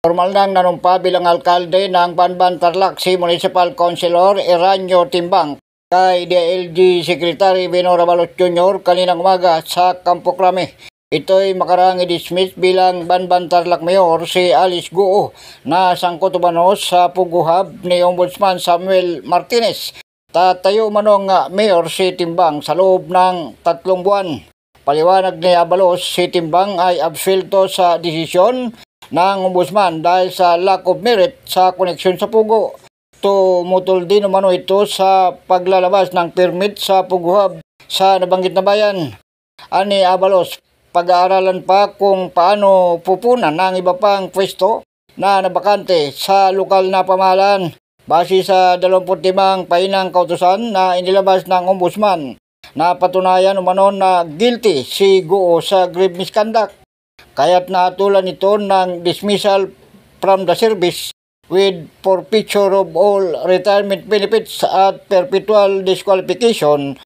Formal nang nanumpa bilang alkalde ng Banban Tarlac si Municipal Councilor Eranio Timbang kay DILG Secretary Bino Ravalos Jr. kaninang umaga sa Campo Crame. Ito'y makarang i-dismiss bilang Banban Tarlac Mayor si Alice Guo na sangkot umano sa puguhab ni Ombudsman Samuel Martinez. Tatayo manong mayor si Timbang sa loob ng 3 buwan. Paliwanag ni Abalos, si Timbang ay absuelto sa desisyon ng ombudsman dahil sa lack of merit sa koneksyon sa pugo. Tumutol din umano ito sa paglalabas ng permit sa puguhab sa nabanggit na bayan. Ani Abalos, pag-aaralan pa kung paano pupunan ng iba pang pwesto na nabakante sa lokal na pamahalaan base sa 25 pahinang kautusan na inilabas ng ombudsman. Napatunayan umano na guilty si Guo sa grave misconduct. Kaya't natulan ito ng dismissal from the service with forfeiture of all retirement benefits at perpetual disqualification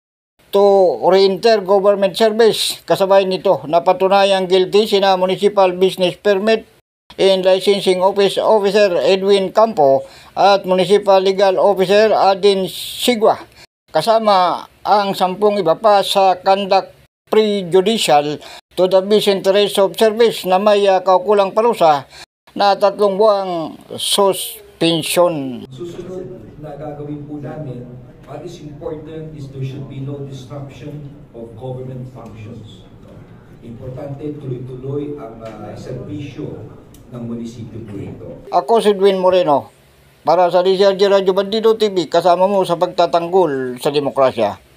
to re-enter government service. Kasabay nito, napatunayang guilty sina Municipal Business Permit and Licensing Officer Edwin Campo at Municipal Legal Officer Adin Sigua. Kasama ang 10 iba pa sa conduct prejudicial to the best interest of service na may kaukulang parusa na 3 buwang suspension. Susunod na gagawin po namin, what is important is there should be no disruption of government functions. Importante tuloy-tuloy ang serbisyo ng munisipyo po ito. Ako si Edwin Moreno para sa DZRJ Radio Bandido TV, kasama mo sa pagtatanggol sa demokrasya.